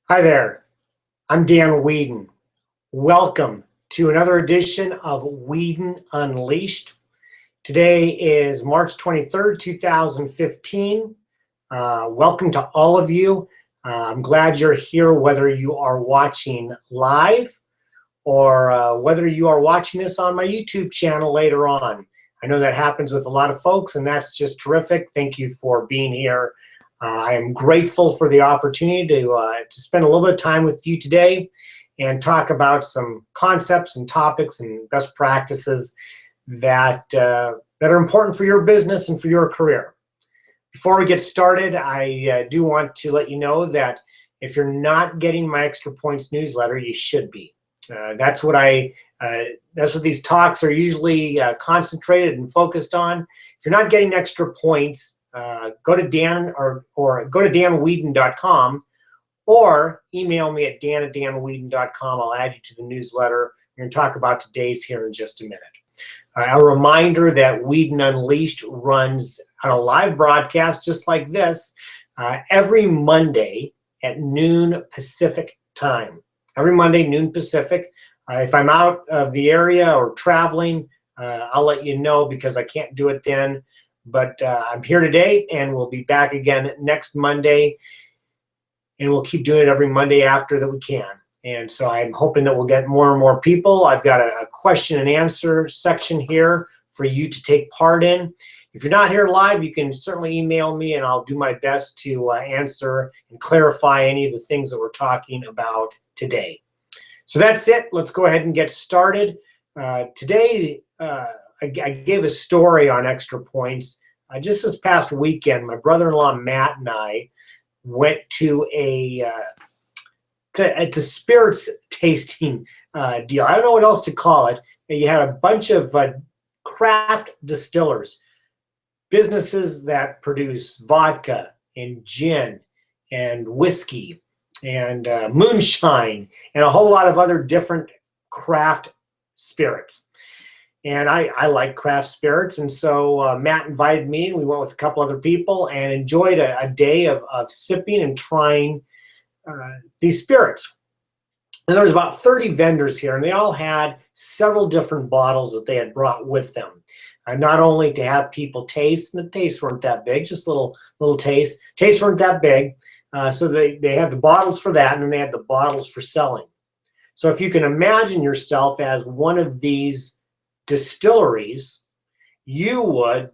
Hi there, I'm Dan Weedin. Welcome to another edition of Weedin Unleashed. Today is March 23rd, 2015. Welcome to all of you. I'm glad you're here, whether you are watching live or whether you are watching this on my YouTube channel later on. I know that happens with a lot of folks, and that's just terrific. Thank you for being here. I am grateful for the opportunity to spend a little bit of time with you today and talk about some concepts and topics and best practices that are important for your business and for your career. Before we get started, I do want to let you know that if you're not getting my Extra Points newsletter, you should be. That's what these talks are usually concentrated and focused on. If you're not getting extra points, go to Dan or go to danweedin.com or email me at dan@danweedin.com. I'll add you to the newsletter. We're going to talk about today's here in just a minute. A reminder that Weedin Unleashed runs on a live broadcast just like this every Monday at noon Pacific time. Every Monday, noon Pacific. If I'm out of the area or traveling, I'll let you know because I can't do it then. But I'm here today, and we'll be back again next Monday, and we'll keep doing it every Monday after that we can. And so I'm hoping that we'll get more and more people. I've got a question and answer section here for you to take part in. If you're not here live, you can certainly email me, and I'll do my best to answer and clarify any of the things that we're talking about today. So that's it. Let's go ahead and get started. Today, I gave a story on Extra Points. Just this past weekend, my brother-in-law Matt and I went to it's a spirits tasting deal. I don't know what else to call it. You had a bunch of craft distillers, businesses that produce vodka and gin and whiskey and moonshine and a whole lot of other different craft spirits. And I like craft spirits, and so Matt invited me, and we went with a couple other people and enjoyed a day of sipping and trying these spirits. And there was about 30 vendors here, and they all had several different bottles that they had brought with them. Not only to have people taste, and the tastes weren't that big, just little tastes. Tastes weren't that big, so they had the bottles for that, and then they had the bottles for selling. So if you can imagine yourself as one of these distilleries, you would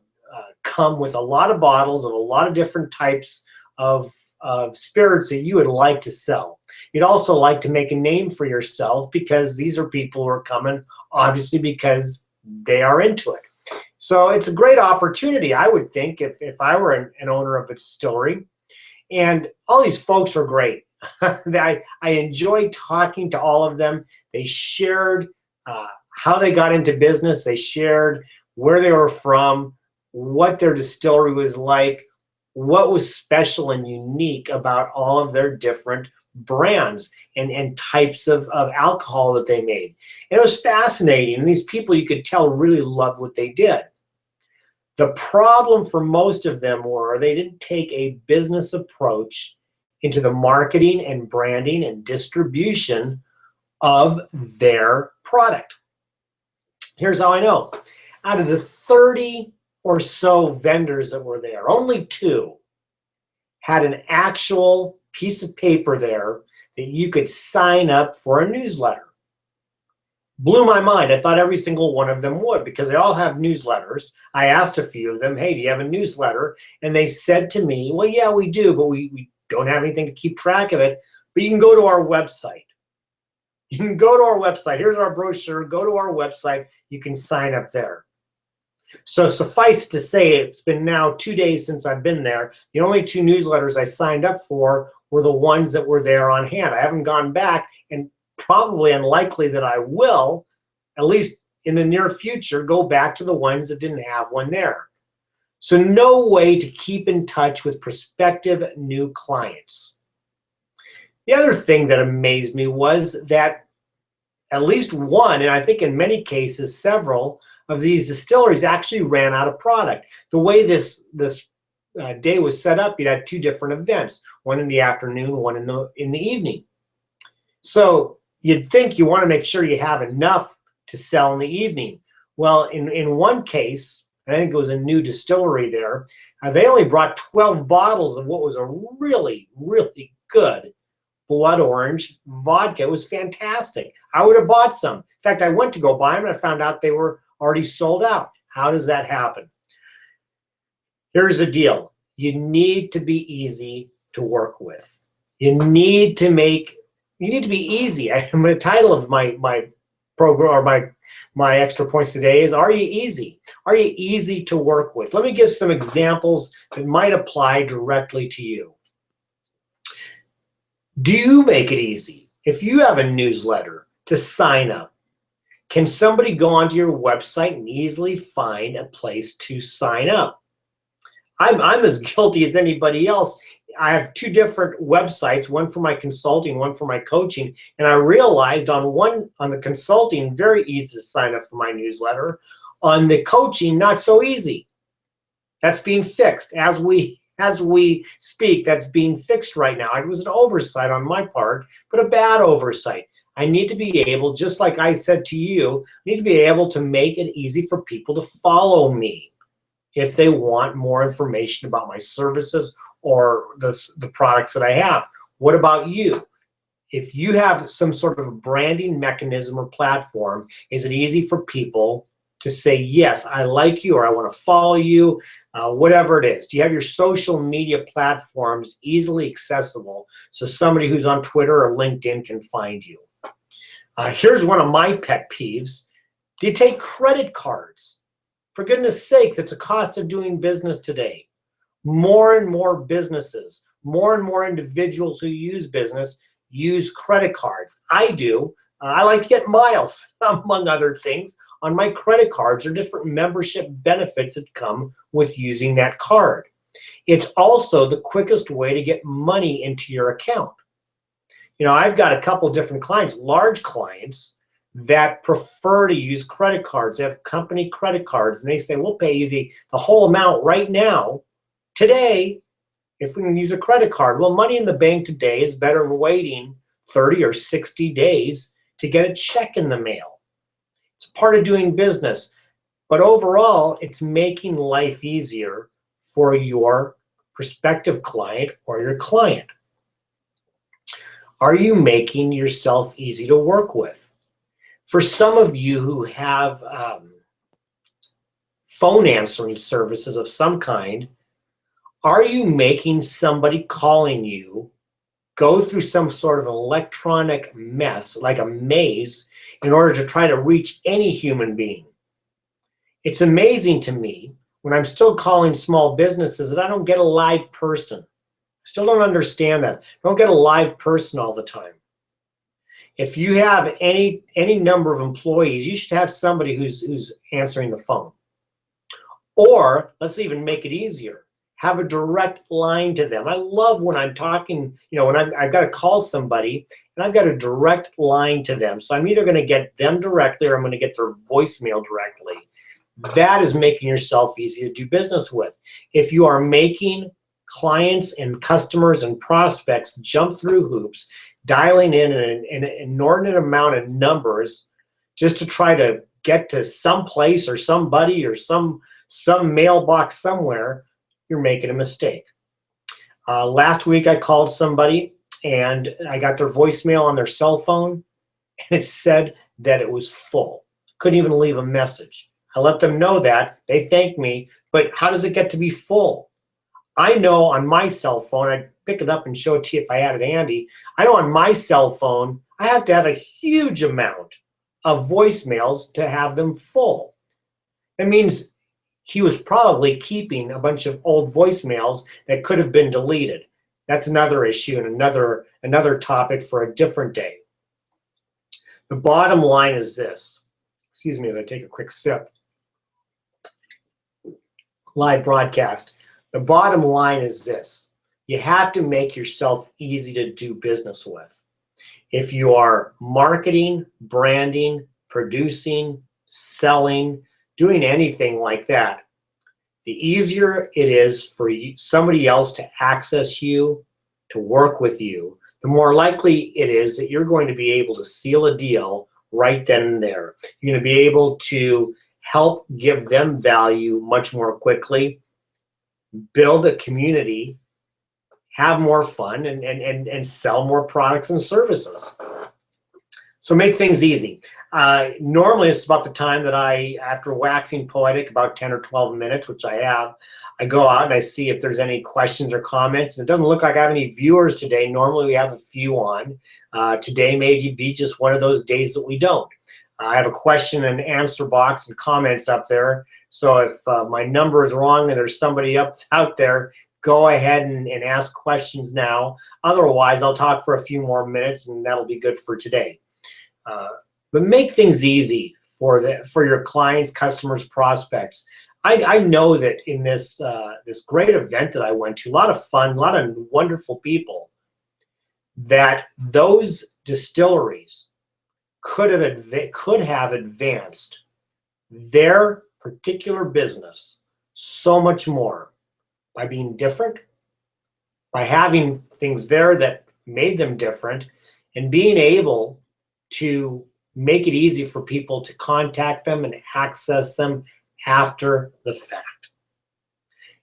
come with a lot of bottles of a lot of different types of spirits that you would like to sell. You'd also like to make a name for yourself because these are people who are coming, obviously, because they are into it. So it's a great opportunity, I would think, if I were an owner of a distillery. And all these folks are great. I enjoy talking to all of them. They shared how they got into business. They shared where they were from, what their distillery was like, what was special and unique about all of their different brands and types of alcohol that they made. And it was fascinating. And these people, you could tell, really loved what they did. The problem for most of them were they didn't take a business approach into the marketing and branding and distribution of their product. Here's how I know. Out of the 30 or so vendors that were there, only 2 had an actual piece of paper there that you could sign up for a newsletter. Blew my mind. I thought every single one of them would because they all have newsletters. I asked a few of them, hey, do you have a newsletter? And they said to me, well, yeah, we do, but we don't have anything to keep track of it. But you can go to our website. You can go to our website. Here's our brochure. Go to our website. You can sign up there. So suffice to say, it's been now 2 days since I've been there. The only 2 newsletters I signed up for were the ones that were there on hand. I haven't gone back, and probably unlikely that I will, at least in the near future, go back to the ones that didn't have one there. So no way to keep in touch with prospective new clients. The other thing that amazed me was that at least one, and I think in many cases several, of these distilleries actually ran out of product. The way this day was set up, you'd have 2 different events, one in the afternoon, one in the evening. So you'd think you want to make sure you have enough to sell in the evening. Well, in one case, I think it was a new distillery there, they only brought 12 bottles of what was a really, really good blood orange vodka. It was fantastic. I would have bought some. In fact, I went to go buy them and I found out they were already sold out. How does that happen? Here's the deal. You need to be easy to work with. You need to be easy. The title of my program, or my extra points today is, are you easy? Are you easy to work with? Let me give some examples that might apply directly to you. Do you make it easy? If you have a newsletter to sign up, can somebody go onto your website and easily find a place to sign up? I'm as guilty as anybody else. I have 2 different websites, one for my consulting, one for my coaching, and I realized on the consulting, very easy to sign up for my newsletter. On the coaching, not so easy. That's being fixed as we speak. That's being fixed right now. It was an oversight on my part, but a bad oversight. I need to be able, just like I said to you, I need to be able to make it easy for people to follow me if they want more information about my services or the products that I have. What about you? If you have some sort of branding mechanism or platform, is it easy for people to say, yes, I like you, or I want to follow you, whatever it is? Do you have your social media platforms easily accessible so somebody who's on Twitter or LinkedIn can find you? Here's one of my pet peeves. Do you take credit cards? For goodness sakes, it's a cost of doing business today. More and more businesses, more and more individuals who use business use credit cards. I do. I like to get miles, among other things, on my credit cards or different membership benefits that come with using that card. It's also the quickest way to get money into your account. You know, I've got a couple different clients, large clients, that prefer to use credit cards. They have company credit cards, and they say, we'll pay you the whole amount right now, today, if we can use a credit card. Well, money in the bank today is better than waiting 30 or 60 days to get a check in the mail. It's part of doing business. But overall, it's making life easier for your prospective client or your client. Are you making yourself easy to work with? For some of you who have phone answering services of some kind, are you making somebody calling you go through some sort of electronic mess, like a maze, in order to try to reach any human being? It's amazing to me when I'm still calling small businesses that I don't get a live person. I still don't understand that. I don't get a live person all the time. If you have any number of employees, you should have somebody who's answering the phone. Or let's even make it easier. Have a direct line to them. I love when I'm talking, when I've got to call somebody and I've got a direct line to them. So I'm either going to get them directly or I'm going to get their voicemail directly. That is making yourself easy to do business with. If you are making clients and customers and prospects jump through hoops, dialing in an inordinate amount of numbers just to try to get to some place or somebody or some mailbox somewhere, you're making a mistake. Last week I called somebody and I got their voicemail on their cell phone and it said that it was full. Couldn't even leave a message. I let them know that. They thanked me, but how does it get to be full? I know on my cell phone, I'd pick it up and show it to you if I had it handy. I know on my cell phone, I have to have a huge amount of voicemails to have them full. That means he was probably keeping a bunch of old voicemails that could have been deleted. That's another issue and another topic for a different day. The bottom line is this. Excuse me as I take a quick sip. Live broadcast. The bottom line is this. You have to make yourself easy to do business with. If you are marketing, branding, producing, selling, doing anything like that, the easier it is for somebody else to access you, to work with you, the more likely it is that you're going to be able to seal a deal right then and there. You're going to be able to help give them value much more quickly, build a community, have more fun, and sell more products and services. So make things easy. Normally it's about the time that after waxing poetic, about 10 or 12 minutes, which I have, I go out and I see if there's any questions or comments. It doesn't look like I have any viewers today. Normally we have a few on. Today may be just one of those days that we don't. I have a question and answer box and comments up there. So if my number is wrong and there's somebody out there, go ahead and ask questions now. Otherwise, I'll talk for a few more minutes and that'll be good for today. But make things easy for your clients, customers, prospects. I know that in this great event that I went to, a lot of fun, a lot of wonderful people, that those distilleries could have advanced their particular business so much more by being different, by having things there that made them different, and being able to make it easy for people to contact them and access them after the fact.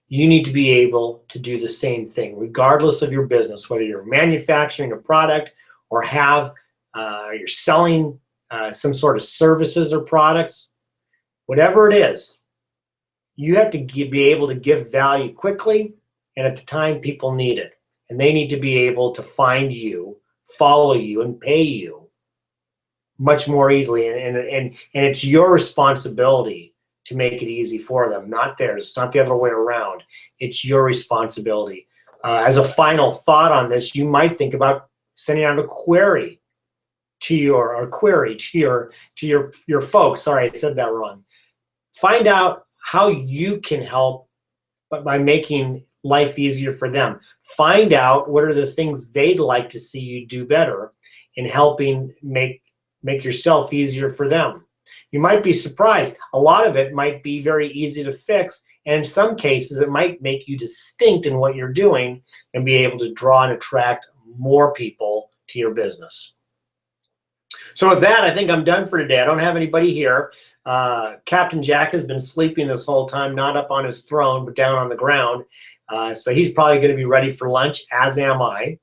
You need to be able to do the same thing, regardless of your business, whether you're manufacturing a product or you're selling some sort of services or products, whatever it is, you have to be able to give value quickly and at the time people need it. And they need to be able to find you, follow you, and pay you much more easily. And it's your responsibility to make it easy for them, not theirs. It's not the other way around. It's your responsibility. As a final thought on this, you might think about sending out a query to your folks. Sorry, I said that wrong. Find out how you can help by making life easier for them. Find out what are the things they'd like to see you do better in helping make yourself easier for them. You might be surprised. A lot of it might be very easy to fix, and in some cases it might make you distinct in what you're doing and be able to draw and attract more people to your business. So with that, I think I'm done for today. I don't have anybody here. Captain Jack has been sleeping this whole time, not up on his throne, but down on the ground. So he's probably going to be ready for lunch, as am I.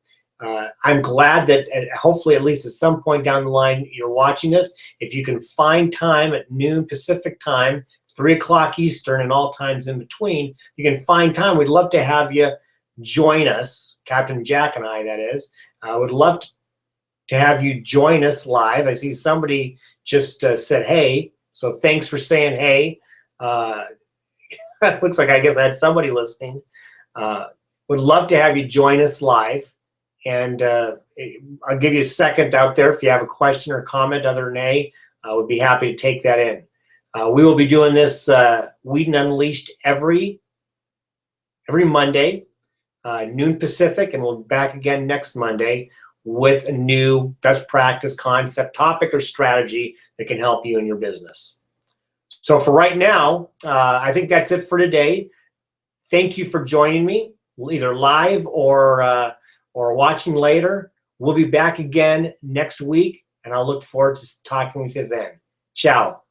I'm glad that hopefully at least at some point down the line you're watching this. If you can find time at noon Pacific time, 3 o'clock Eastern, and all times in between, you can find time. We'd love to have you join us, Captain Jack and I, that is. I would love to have you join us live. I see somebody just said hey, so thanks for saying hey. Looks like I guess I had somebody listening. Would love to have you join us live. And I'll give you a second out there if you have a question or comment other than A. I would be happy to take that in. We will be doing this Weedin Unleashed every Monday, noon Pacific, and we'll be back again next Monday with a new best practice concept, topic, or strategy that can help you in your business. So for right now, I think that's it for today. Thank you for joining me, either live or watching later. We'll be back again next week, and I'll look forward to talking with you then. Ciao.